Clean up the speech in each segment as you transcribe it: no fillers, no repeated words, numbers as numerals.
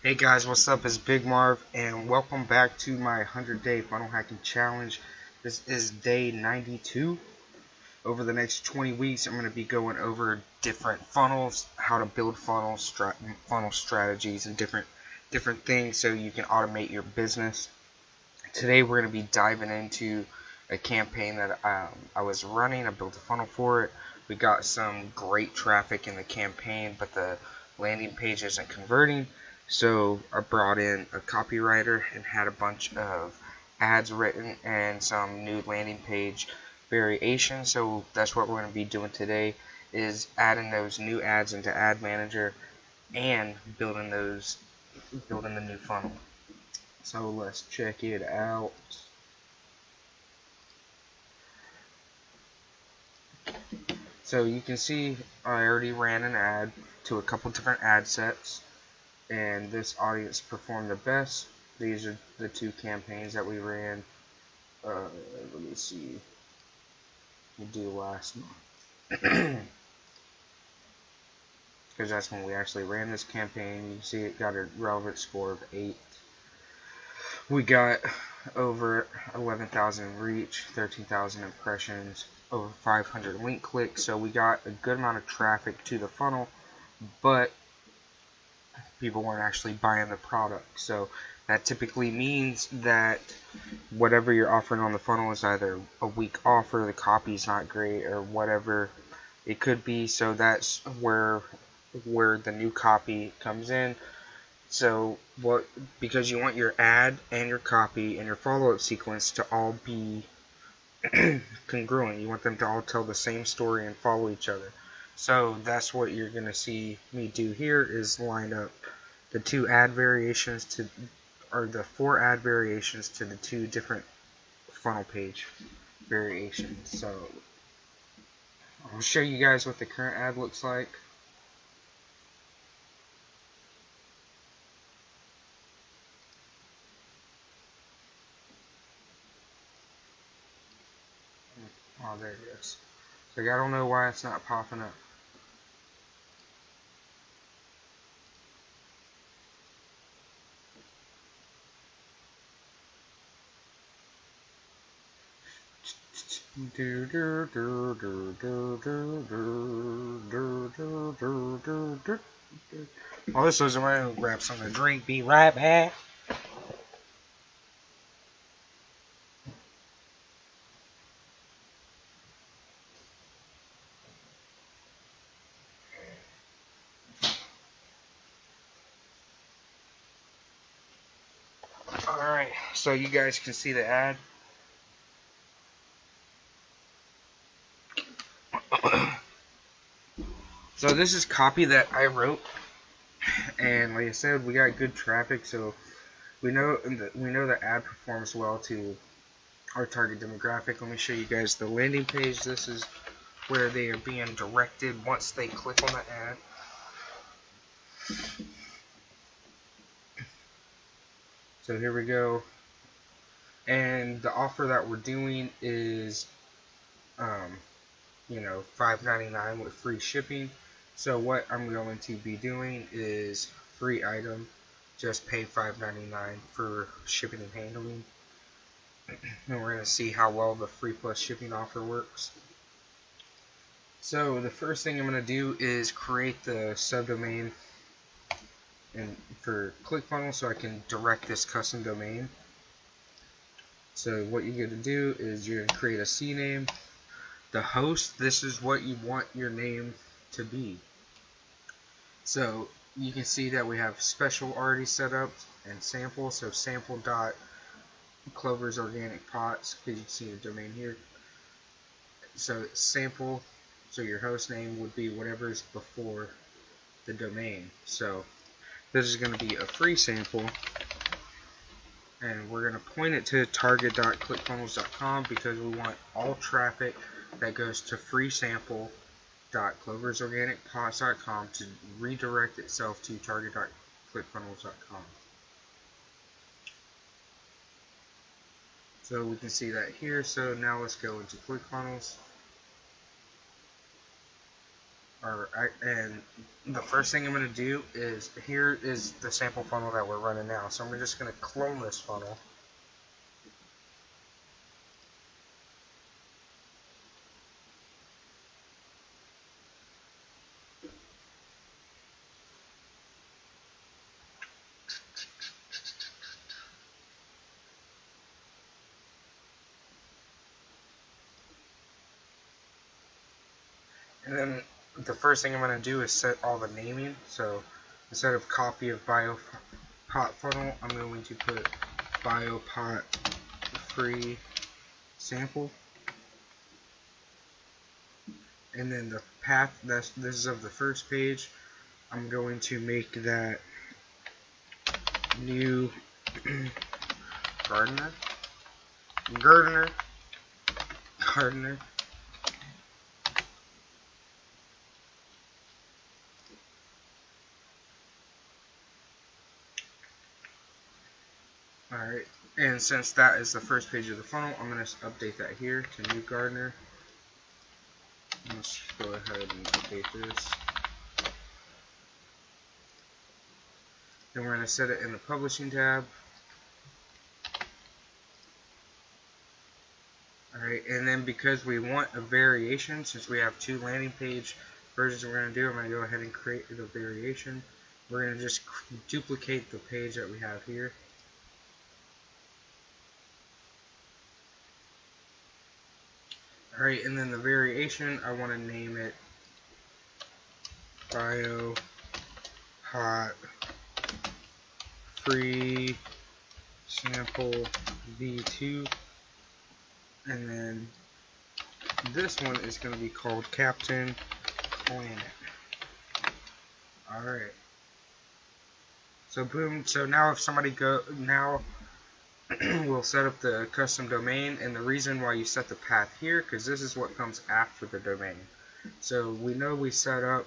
Hey guys, what's up? It's Big Marv, and welcome back to my 100-day funnel hacking challenge. This is day 92. Over the next 20 weeks, I'm going to be going over different funnels, how to build funnels, funnel strategies, and different things so you can automate your business. Today, we're going to be diving into a campaign that I was running. I built a funnel for it. We got some great traffic in the campaign, but the landing page isn't converting. So I brought in a copywriter and had a bunch of ads written and some new landing page variations. So that's what we're going to be doing today, is adding those new ads into Ad Manager and building the new funnel. So let's check it out. So you can see I already ran an ad to a couple different ad sets, and this audience performed the best. These are the two campaigns that we ran. Let me see. We'll do last month because that's when we actually ran this campaign. You can see it got a relevant score of 8. We got over 11,000 reach, 13,000 impressions, over 500 link clicks. So we got a good amount of traffic to the funnel, but people weren't actually buying the product. So that typically means that whatever you're offering on the funnel is either a weak offer, the copy's not great, or whatever it could be. So that's where the new copy comes in. So because you want your ad and your copy and your follow-up sequence to all be congruent. You want them to all tell the same story and follow each other. So that's what you're going to see me do here, is line up the 4 ad variations to the 2 different funnel page variations. So I'll show you guys what the current ad looks like. Oh, there it is. So I don't know why it's not popping up. Well, this was around. Grab something to drink. Be right back. Alright, so you guys can see the ad. So this is copy that I wrote, and like I said, we got good traffic, so we know the ad performs well to our target demographic. Let me show you guys the landing page. This is where they are being directed once they click on the ad. So here we go, and the offer that we're doing is $5.99 with free shipping. So what I'm going to be doing is free item, just pay $5.99 for shipping and handling. And we're going to see how well the free plus shipping offer works. So the first thing I'm going to do is create the subdomain for ClickFunnels so I can direct this custom domain. So what you're going to do is you're going to create a CNAME. The host, this is what you want your name to be. So you can see that we have special already set up and sample. So sample.clover's organic pots, because you can see the domain here. So sample, so your host name would be whatever's before the domain. So this is going to be a free sample, and we're going to point it to target.clickfunnels.com because we want all traffic that goes to freesample.cloversorganicpots.com to redirect itself to target.clickfunnels.com. So we can see that here. So now let's go into ClickFunnels. Alright, and the first thing I'm going to do is, here is the sample funnel that we're running now. So I'm just going to clone this funnel. And then the first thing I'm going to do is set all the naming. So instead of copy of biopot funnel, I'm going to put biopot free sample. And then the path, this is of the first page, I'm going to make that new gardener. Alright, and since that is the first page of the funnel, I'm going to update that here to new gardener. Let's go ahead and update this. Then we're going to set it in the publishing tab. Alright, and then because we want a variation, since we have two landing page versions we're going to do, I'm going to go ahead and create the variation. We're going to just duplicate the page that we have here. Alright, and then the variation, I want to name it biopot free sample v2, and then this one is going to be called Captain Planet. Alright, so boom, so now if somebody we'll set up the custom domain, and the reason why you set the path here, because this is what comes after the domain. So we know we set up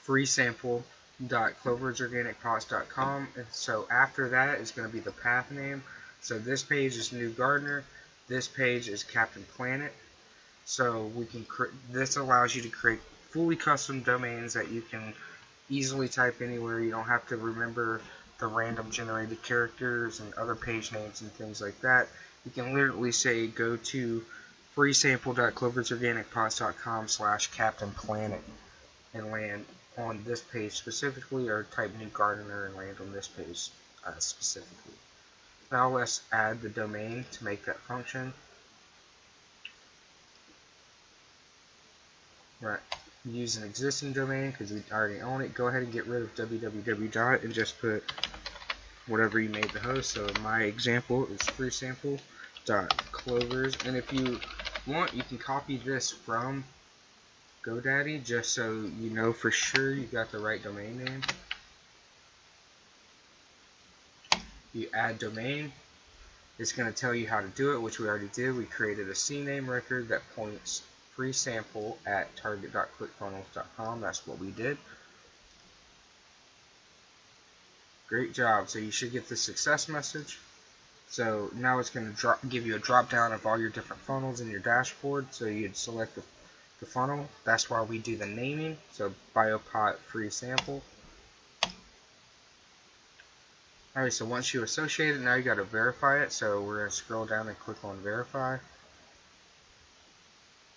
freesample.cloversorganicpots.com, and so after that is going to be the path name. So this page is New Gardener, this page is Captain Planet. So we can this allows you to create fully custom domains that you can easily type anywhere. You don't have to remember the random generated characters and other page names and things like that. You can literally say go to freesample.cloversorganicpots.com/CaptainPlanet and land on this page specifically, or type New Gardener and land on this page specifically. Now let's add the domain to make that function. Right, use an existing domain because we already own it. Go ahead and get rid of www. And just put whatever you made the host. So my example is freesample.clovers, and if you want, you can copy this from GoDaddy just so you know for sure you got the right domain name. You add domain. It's going to tell you how to do it, which we already did. We created a CNAME record that points freesample@target.clickfunnels.com. That's what we did. Great job. So you should get the success message. So now it's going to give you a drop down of all your different funnels in your dashboard. So you'd select the funnel. That's why we do the naming. So biopot free sample. Alright, so once you associate it, now you got to verify it. So we're going to scroll down and click on verify.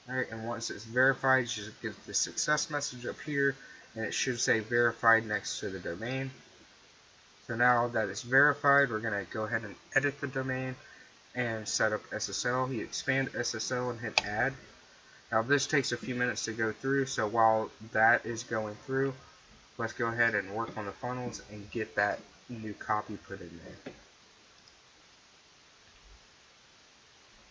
Alright, and once it's verified, you should get the success message up here, and it should say verified next to the domain. So now that it's verified, we're going to go ahead and edit the domain and set up SSL. You expand SSL and hit add. Now this takes a few minutes to go through, so while that is going through, let's go ahead and work on the funnels and get that new copy put in there.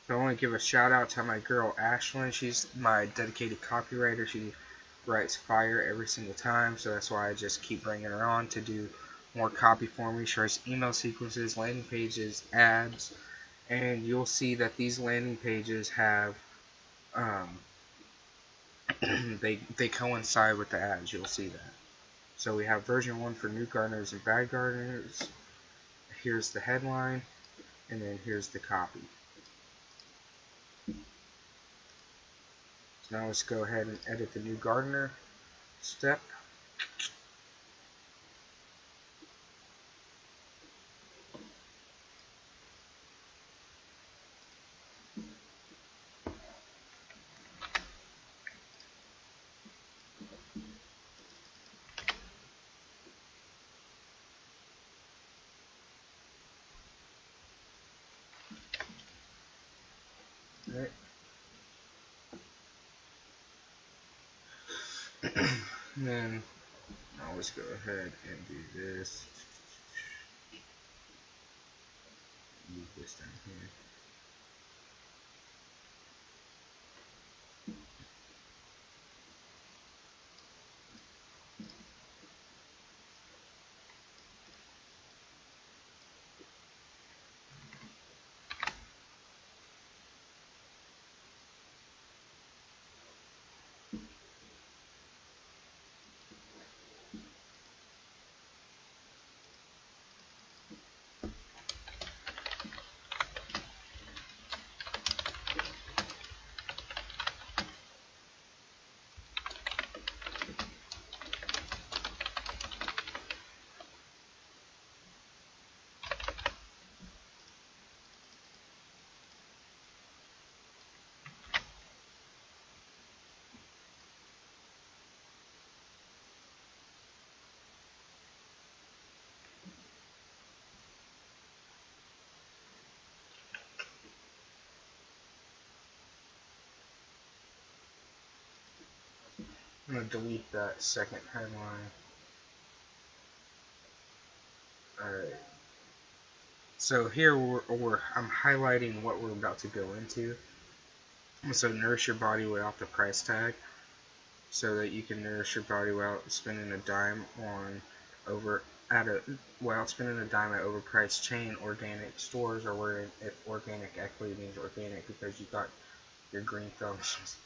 So I want to give a shout out to my girl Ashlyn. She's my dedicated copywriter. She writes fire every single time, so that's why I just keep bringing her on to do more copy for me. She writes email sequences, landing pages, ads, and you'll see that these landing pages have they coincide with the ads. You'll see that. So we have version 1 for new gardeners and bad gardeners. Here's the headline, and then here's the copy. So now let's go ahead and edit the new gardener. step. Right. And then I'll just go ahead and do this. Move this down here. I'm going to delete that second headline. Alright. So here I'm highlighting what we're about to go into. So nourish your body without the price tag, so that you can nourish your body without spending a dime on without spending a dime at overpriced chain organic stores, or where if organic equity means organic because you got your green thumbs.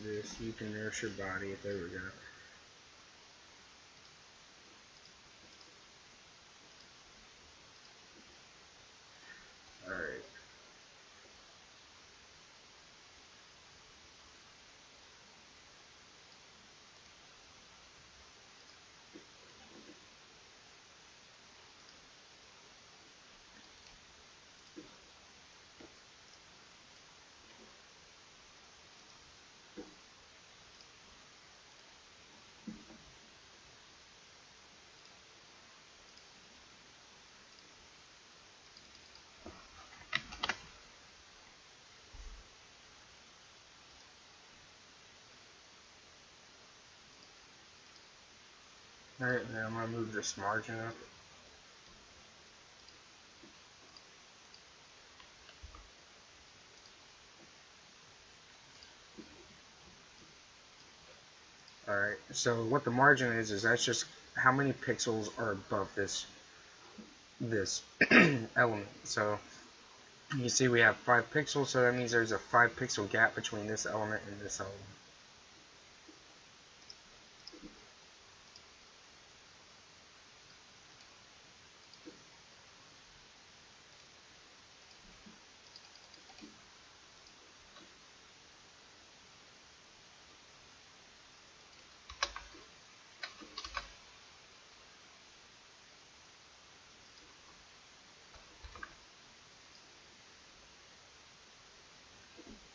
This, you can nourish your body. There we go. Alright. Alright, now I'm going to move this margin up. Alright, so what the margin is that's just how many pixels are above this element. So you see we have 5 pixels, so that means there's a 5 pixel gap between this element and this element.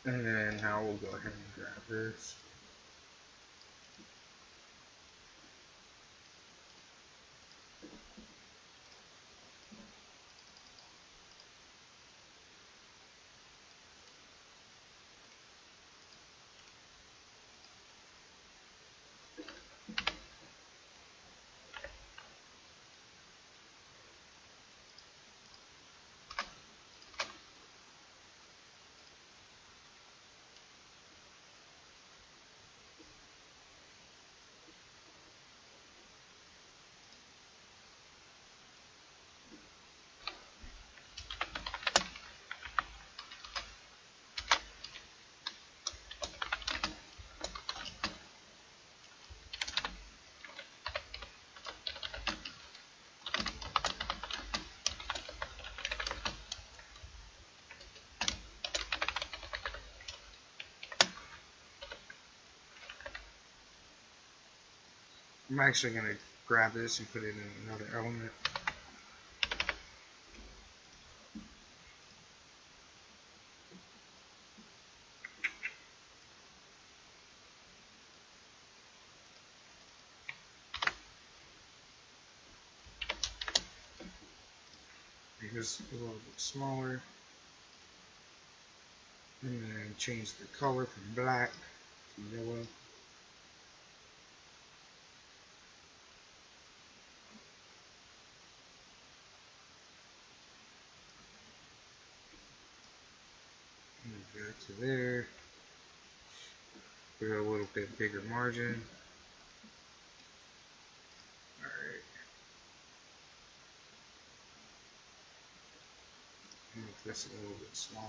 And then now we'll go ahead and grab this. I'm actually going to grab this and put it in another element. Make this a little bit smaller. And then change the color from black to yellow. Move that to there. Put a little bit bigger margin. Alright. Make this a little bit smaller.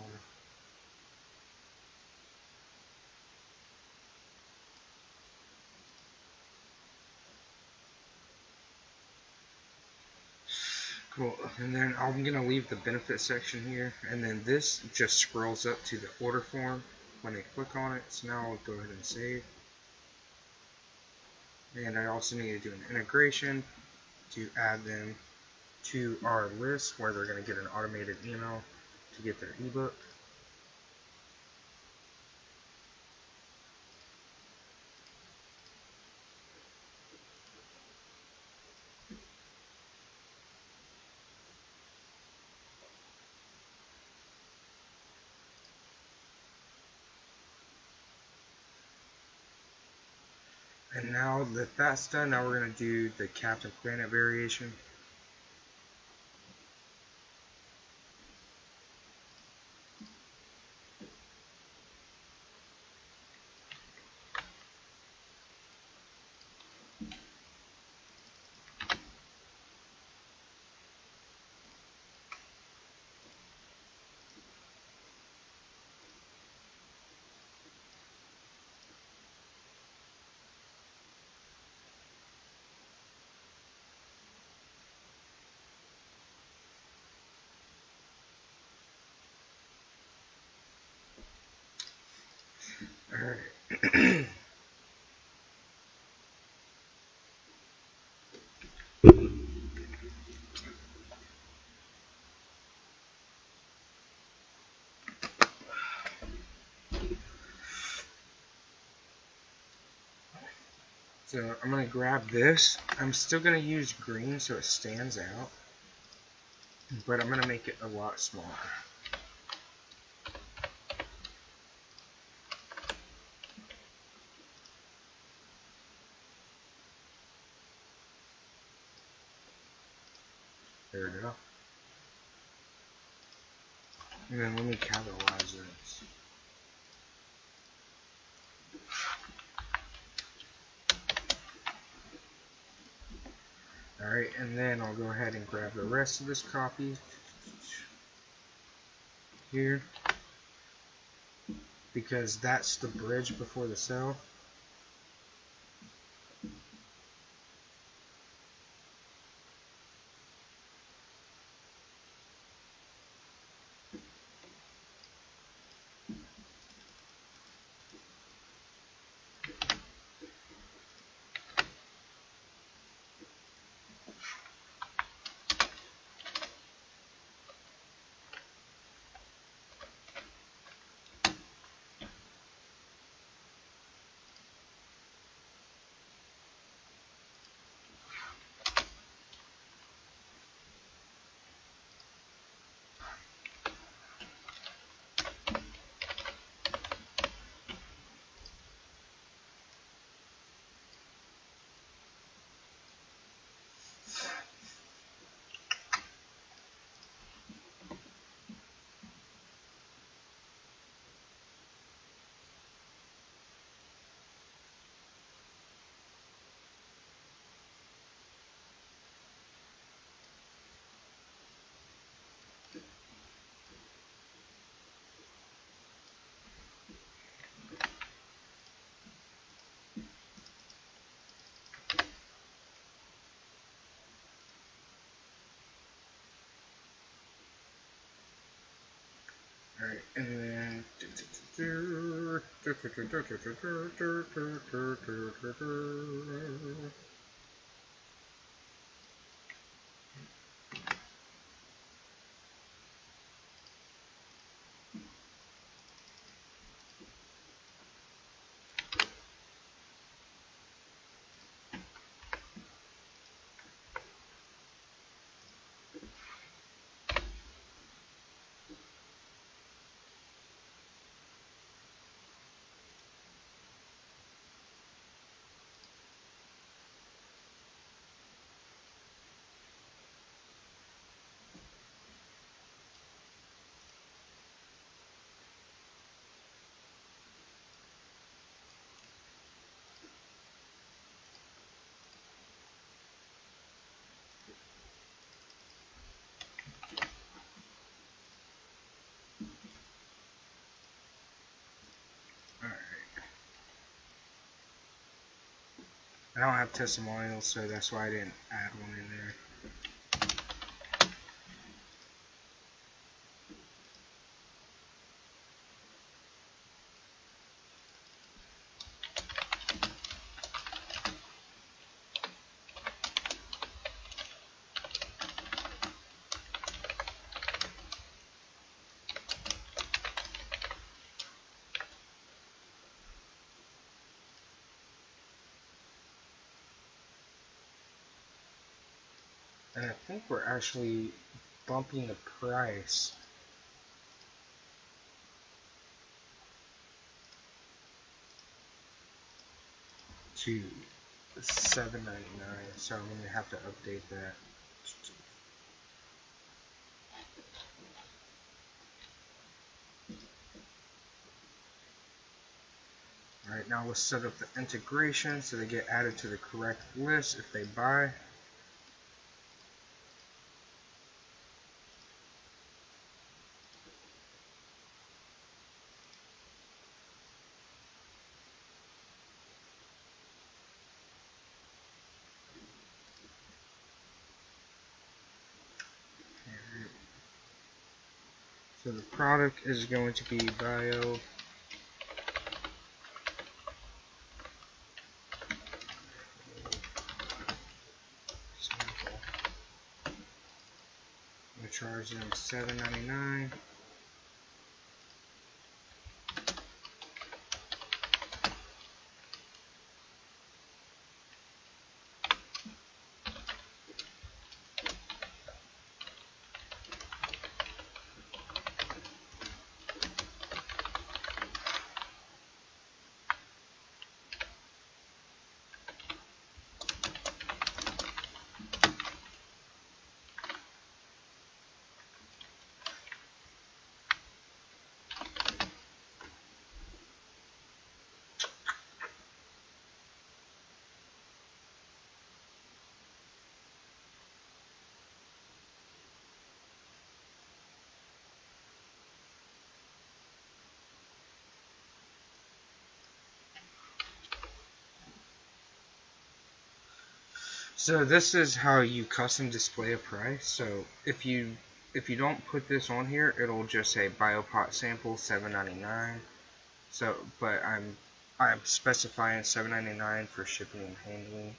Cool, and then I'm going to leave the benefit section here, and then this just scrolls up to the order form when I click on it, so now I'll go ahead and save. And I also need to do an integration to add them to our list where they're going to get an automated email to get their ebook. And now that that's done, now we're going to do the Captain Planet variation. Alright. So I'm going to grab this. I'm still going to use green so it stands out, but I'm going to make it a lot smaller. There we go. And then let me capitalize this. Alright, and then I'll go ahead and grab the rest of this copy here, because that's the bridge before the cell. Alright, and then I don't have testimonials, so that's why I didn't add one in there. And I think we're actually bumping the price to $7.99, so I'm gonna have to update that. Alright, now let's set up the integration so they get added to the correct list if they buy. So the product is going to be bio sample. I'm going to charge them $7.99. So this is how you custom display a price. So if you don't put this on here, it'll just say biopot sample $7.99. So but I'm specifying $7.99 for shipping and handling.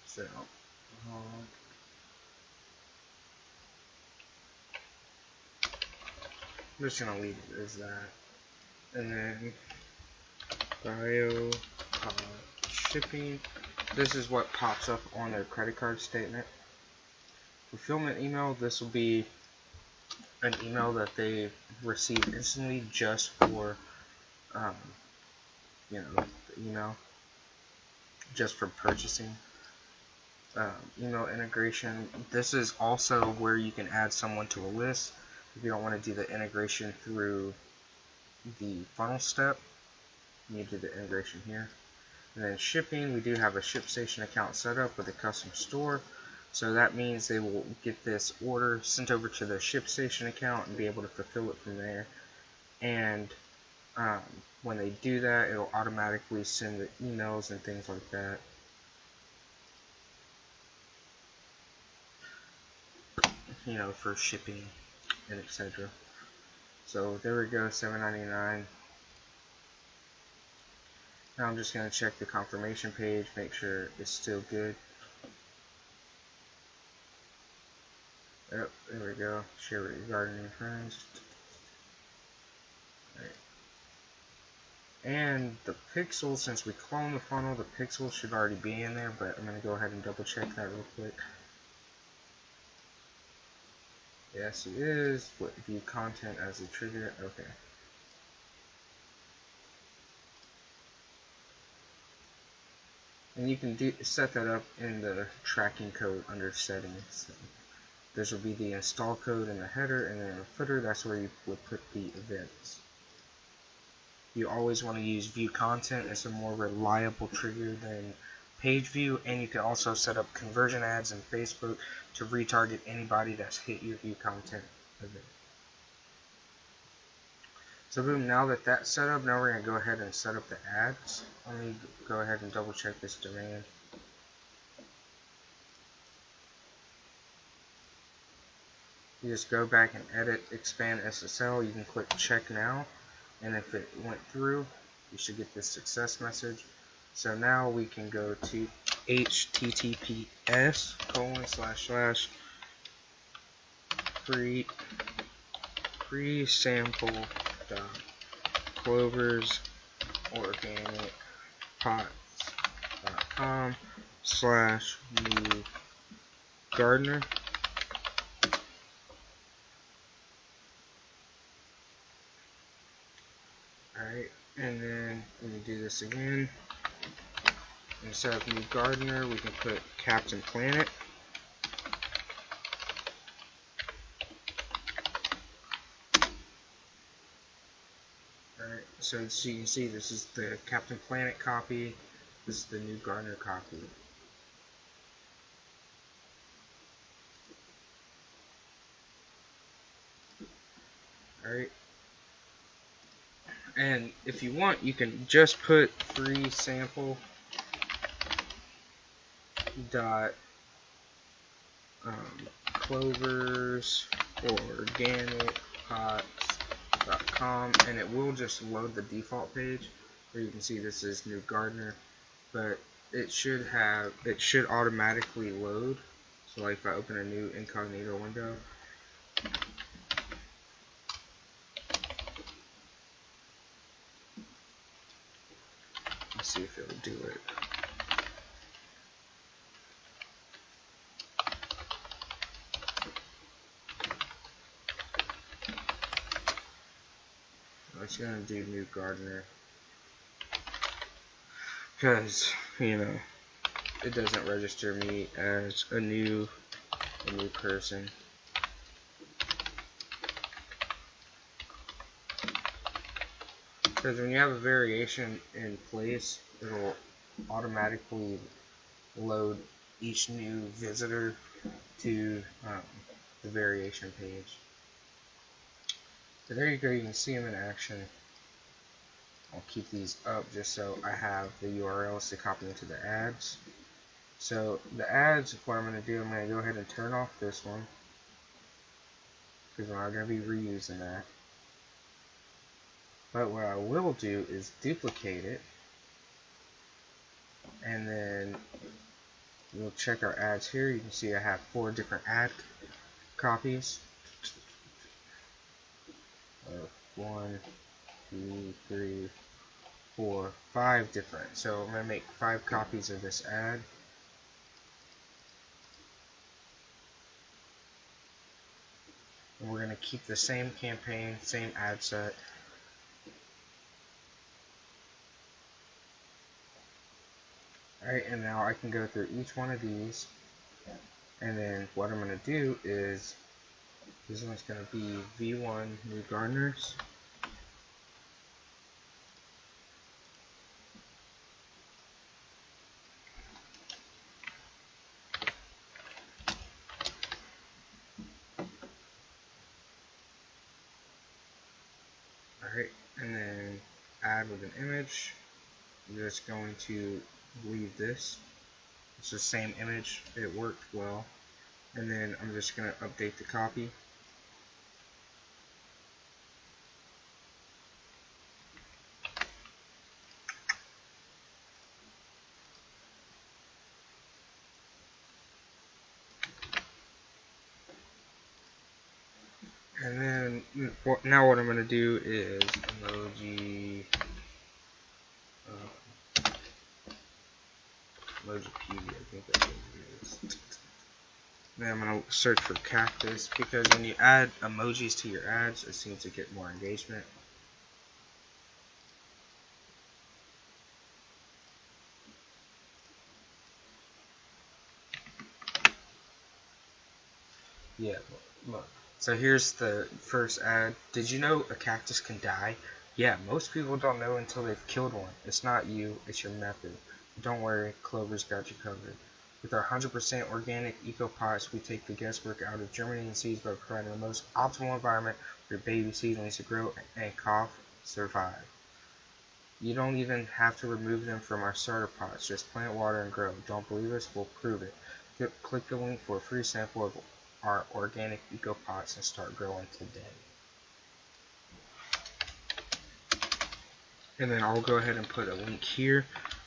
So I'm just gonna leave it as that. And then bio shipping. This is what pops up on their credit card statement. Fulfillment email. This will be an email that they receive instantly just for the email, just for purchasing. Email integration. This is also where you can add someone to a list if you don't want to do the integration through the funnel step. You do the integration here. And then shipping, we do have a ShipStation account set up with a custom store. So that means they will get this order sent over to their ShipStation account and be able to fulfill it from there. And when they do that, it'll automatically send the emails and things like that. For shipping and etc. So there we go, $7.99. Now I'm just going to check the confirmation page, make sure it's still good. Yep, there we go. Share with your garden and friends. Right. And the pixels, since we cloned the funnel, the pixels should already be in there, but I'm going to go ahead and double check that real quick. Yes, it is. What, view content as a trigger? Okay. And you can set that up in the tracking code under settings. So this will be the install code in the header, and then in the footer, that's where you would put the events. You always want to use view content. It's a more reliable trigger than page view, and you can also set up conversion ads in Facebook to retarget anybody that's hit your view content event. So boom, now that that's set up, now we're going to go ahead and set up the ads. Let me go ahead and double check this domain. You just go back and edit, expand SSL. You can click check now, and if it went through, you should get this success message. So now we can go to https://pre-sample.cloversorganicpots.com/new gardener. Alright, and then when we do this again, instead of new gardener, we can put Captain Planet. Alright, so you can see this is the Captain Planet copy, this is the new gardener copy. Alright. And if you want, you can just put free sample dot cloversorganicpots.com, and it will just load the default page where you can see this is new gardener, but it should automatically load. So like if I open a new incognito window, let's see if it'll do it. It's gonna do new gardener because it doesn't register me as a new person. Because when you have a variation in place, it'll automatically load each new visitor to the variation page. So there you go, you can see them in action. I'll keep these up just so I have the URLs to copy into the ads. So the ads, what I'm going to do, I'm going to go ahead and turn off this one, because we're not going to be reusing that. But what I will do is duplicate it, and then we'll check our ads here. You can see I have 4 different ad copies. 1, 2, 3, 4, 5 different. So I'm going to make 5 copies of this ad. And we're going to keep the same campaign, same ad set. Alright, and now I can go through each one of these, and then what I'm going to do is, this one's going to be V1 new gardeners. Alright, and then add with an image. I'm just going to leave this. It's the same image, it worked well. And then I'm just going to update the copy. And then now what I'm going to do is emoji Emojipedia, I think that's what it is. Then I'm going to search for cactus, because when you add emojis to your ads, it seems to get more engagement. Yeah, look. So here's the first ad. Did you know a cactus can die? Yeah, most people don't know until they've killed one. It's not you, it's your method. Don't worry, Clover's got you covered. With our 100% organic eco pots, we take the guesswork out of germinating seeds by providing the most optimal environment for your baby seedlings to grow and survive. You don't even have to remove them from our starter pots. Just plant, water, and grow. Don't believe us? We'll prove it. Click the link for a free sample of our organic eco pots and start growing today. And then I'll go ahead and put a link here,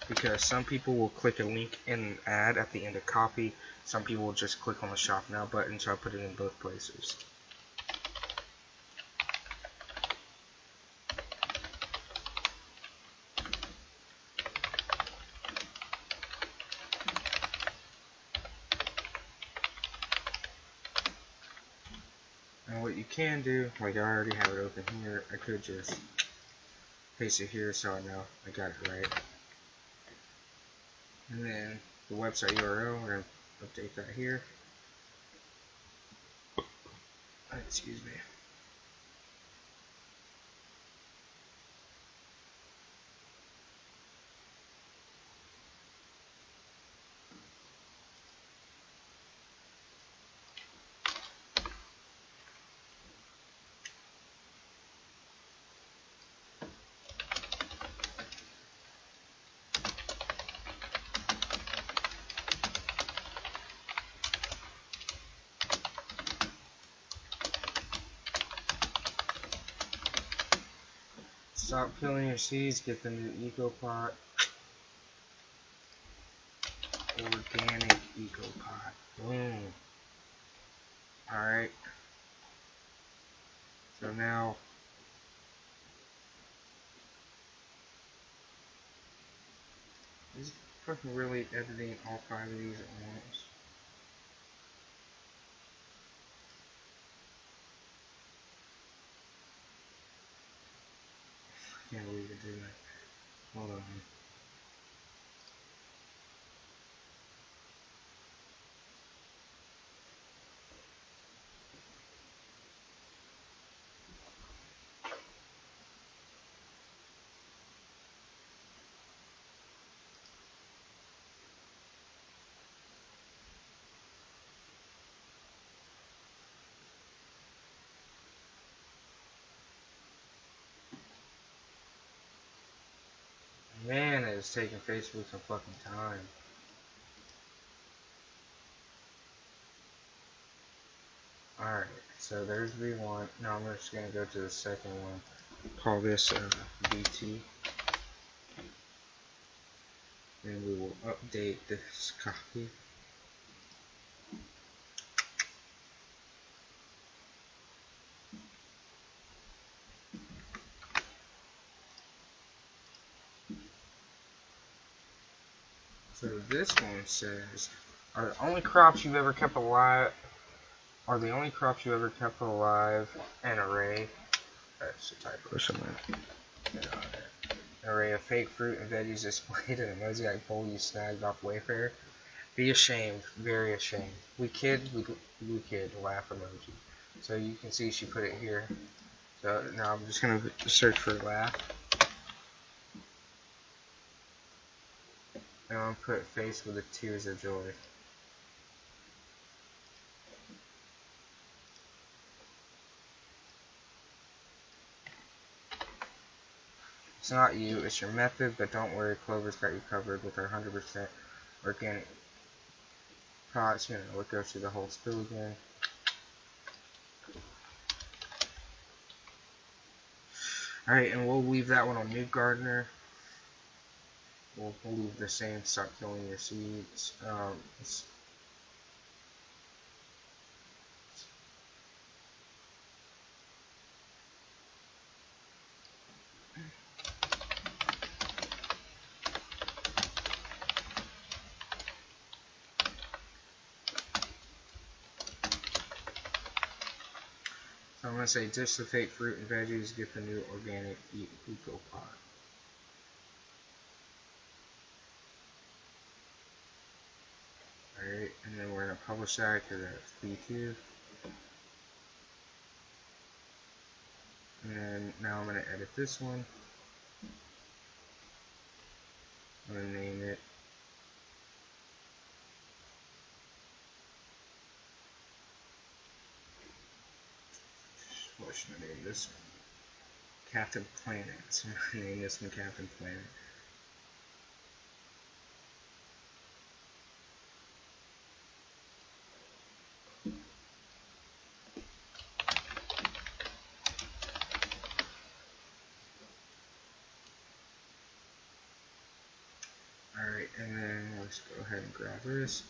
because some people will click a link in an ad at the end of copy. Some people will just click on the shop now button, so I put it in both places. And what you can do, like I already have it open here, I could just paste it here so I know I got it right. And then the website URL, we're going to update that here. Excuse me. Stop killing your seeds, get the new EcoPot. Organic EcoPot. Boom. Alright. So now, is fucking really editing all 5 of these at once? I can't believe it did that. Hold on. Man, it is taking Facebook some fucking time. Alright, so there's V1. Now I'm just going to go to the second one. Call this BT. And we will update this copy. So this one says, are the only crops you've ever kept alive an array? That's a typo somewhere. An array of fake fruit and veggies displayed in a mosaic bowl you snagged off Wayfair? Be ashamed, very ashamed. We kid, laugh emoji. So you can see she put it here. So now I'm just gonna search for laugh. And I'm gonna put face with the tears of joy. It's not you, it's your method, but don't worry, Clover's got you covered with our 100% organic pots. You know, we'll go through the whole spill again. Alright, and we'll leave that one on New Gardener. We'll leave the same, stop killing your seeds. So I'm going to say ditch the fake fruit and veggies, get the new organic eco pot. Alright, and then we're going to publish that because that's B2. And then now I'm going to edit this one. I'm going to name it probably shouldn't name this one Captain Planet. So I'm gonna name this one Captain Planet. Alright, and then let's go ahead and grab this.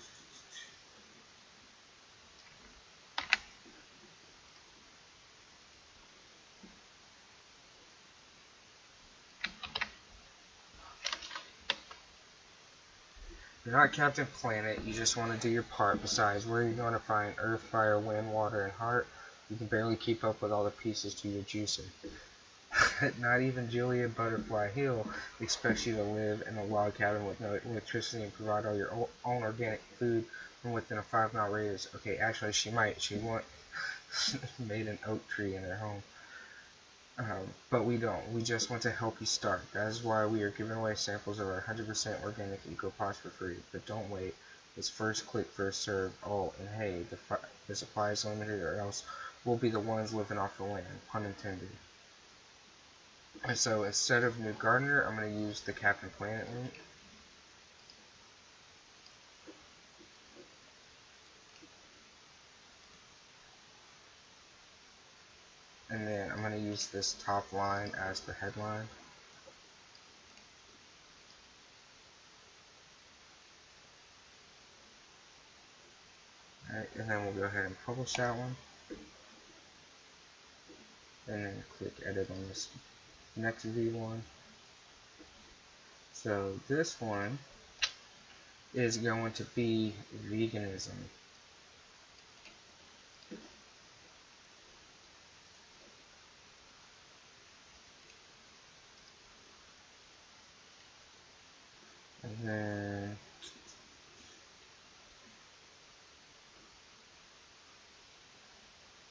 You're not Captain Planet, you just want to do your part. Besides, where are you going to find Earth, Fire, Wind, Water, and Heart? You can barely keep up with all the pieces to your juicer. Not even Julia Butterfly Hill expects you to live in a log cabin with no electricity and provide all your own organic food from within a 5-mile radius. Okay, actually she might. She made an oak tree in her home. But we don't. We just want to help you start. That is why we are giving away samples of our 100% organic EcoPods for free. But don't wait. It's first click, first serve. Oh, and hey, the supply is limited or else we'll be the ones living off the land. Pun intended. And so instead of New Gardener, I'm going to use the Captain Planet link. And then I'm going to use this top line as the headline. Alright, and then we'll go ahead and publish that one. And then click edit on this next V1. So this one is going to be veganism.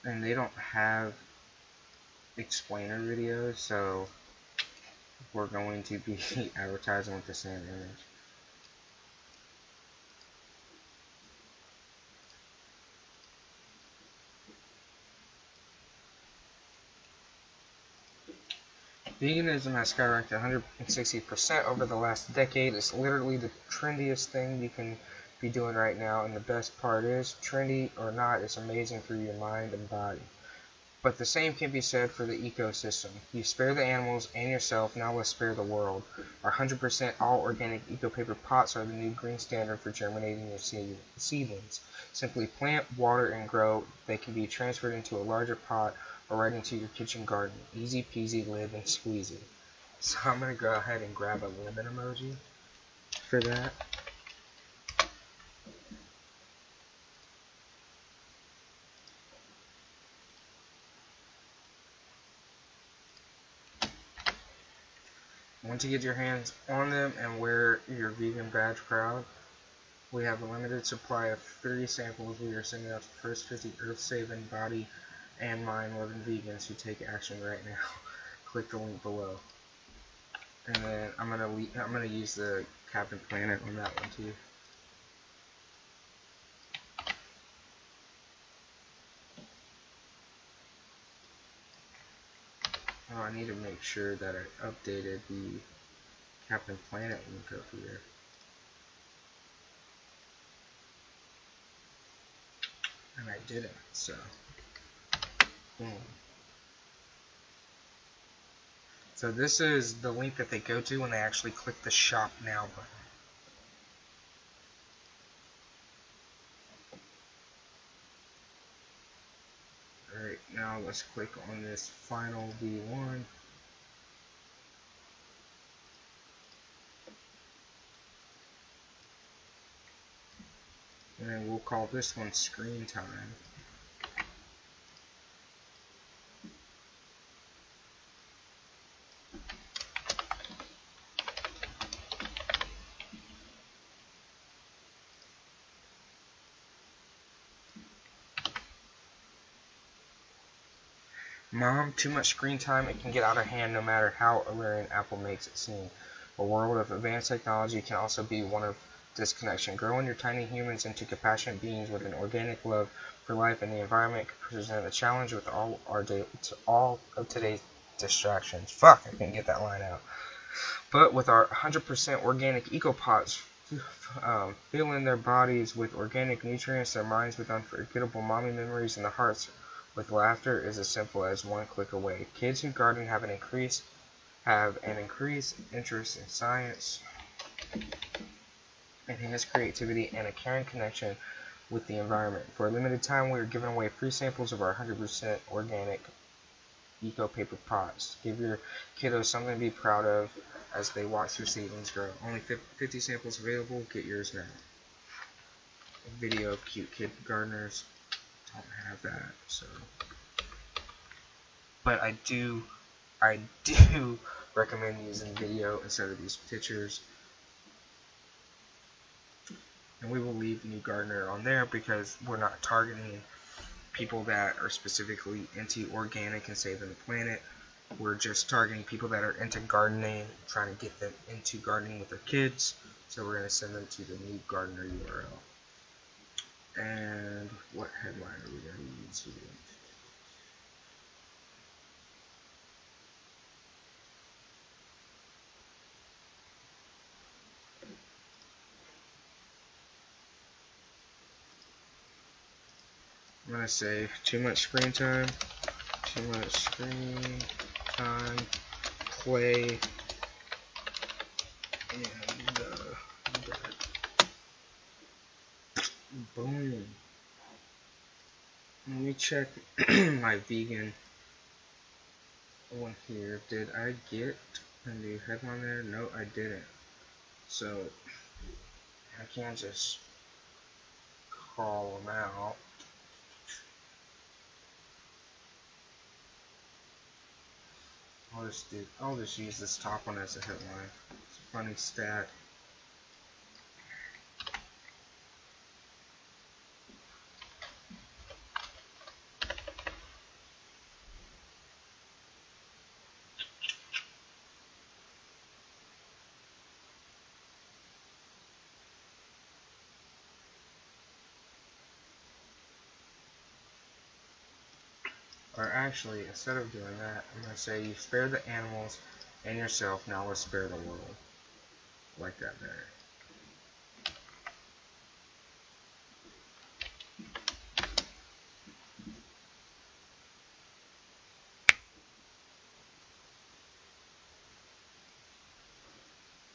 And they don't have explainer videos, so we're going to be advertising with the same image. Veganism has skyrocketed 160% over the last decade. It's literally the trendiest thing you can be doing right now, and the best part is, trendy or not, it's amazing for your mind and body. But the same can be said for the ecosystem. You spare the animals and yourself, now let's spare the world. Our 100% all-organic eco-paper pots are the new green standard for germinating your seedlings. Simply plant, water, and grow. They can be transferred into a larger pot or right into your kitchen garden. Easy peasy, live and squeezy. So I'm going to go ahead and grab a lemon emoji for that. Once you get your hands on them and wear your vegan badge proud, we have a limited supply of 30 samples. We are sending out the first 50 earth-saving, body and mind-loving vegans who take action right now. Click the link below. And then I'm gonna use the Captain Planet on that one too. Oh, I need to make sure that I updated the Captain Planet link over here. And I didn't, so boom. So this is the link that they go to when they actually click the Shop Now button. Alright, now let's click on this final V1. And then we'll call this one Screen Time. Mom, too much screen time, it can get out of hand no matter how alluring Apple makes it seem. A world of advanced technology can also be one of this connection. Growing your tiny humans into compassionate beings with an organic love for life and the environment can present a challenge with all of today's distractions. Fuck, I can't get that line out. But with our 100% organic ecopods, filling their bodies with organic nutrients, their minds with unforgettable mommy memories, and their hearts with laughter is as simple as one click away. Kids who garden have an increased interest in science, enhanced creativity, and a caring connection with the environment. For a limited time, we are giving away free samples of our 100% organic eco paper pots. Give your kiddos something to be proud of as they watch their seedlings grow. Only 50 samples available. Get yours now. A video of cute kid gardeners. Don't have that, so. But I do recommend using video instead of these pictures. And we will leave New Gardener on there because we're not targeting people that are specifically into organic and saving the planet. We're just targeting people that are into gardening, trying to get them into gardening with their kids. So we're going to send them to the New Gardener URL. And what headline are we going to use here? I'm going to say too much screen time, play, and boom. Let me check my vegan one here. Did I get a new headline there? No, I didn't. So I can't just call them out. I'll just use this top one as a headline. It's a funny stat. Or actually, instead of doing that, I'm going to say you spare the animals and yourself, now let's spare the world. I like that better.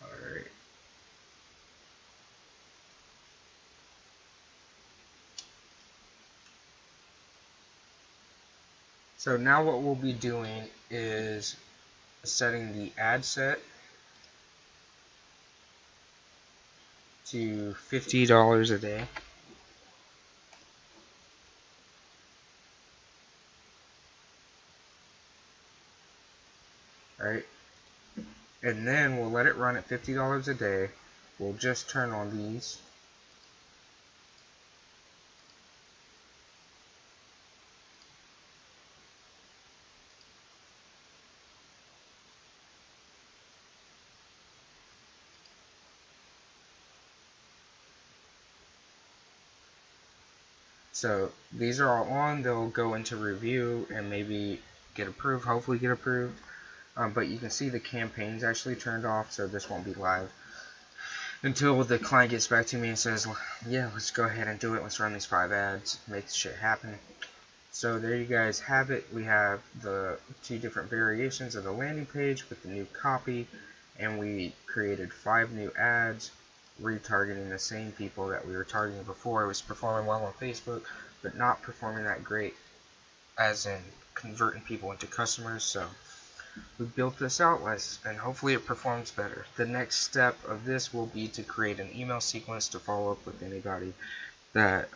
Alright. So now what we'll be doing is setting the ad set to $50 a day. Alright. And then we'll let it run at $50 a day. We'll just turn on these. So these are all on. They'll go into review and maybe get approved, hopefully get approved. But you can see the campaign's actually turned off, so this won't be live until the client gets back to me and says, yeah, let's go ahead and do it. Let's run these 5 ads, make shit happen. So there you guys have it. We have the 2 different variations of the landing page with the new copy, and we created 5 new ads retargeting the same people that we were targeting before. It was performing well on Facebook, but not performing that great as in converting people into customers. So we built this out, and hopefully it performs better. The next step of this will be to create an email sequence to follow up with anybody that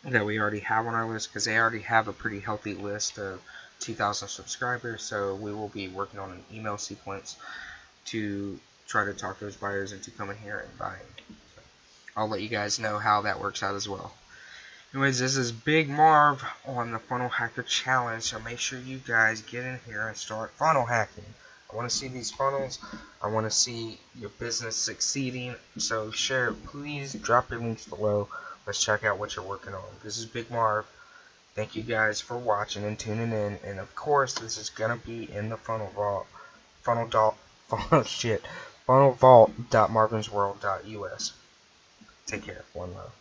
we already have on our list, because they already have a pretty healthy list of 2,000 subscribers. So we will be working on an email sequence to try to talk those buyers into coming here and buying. So I'll let you guys know how that works out as well. Anyways, this is Big Marv on the Funnel Hacker Challenge, so make sure you guys get in here and start funnel hacking. I want to see these funnels. I want to see your business succeeding. So share it. Please drop your links below. Let's check out what you're working on. This is Big Marv. Thank you guys for watching and tuning in. And of course, this is gonna be in the funnel vault. Funnel vault.marvinsworld.us. Take care. One love.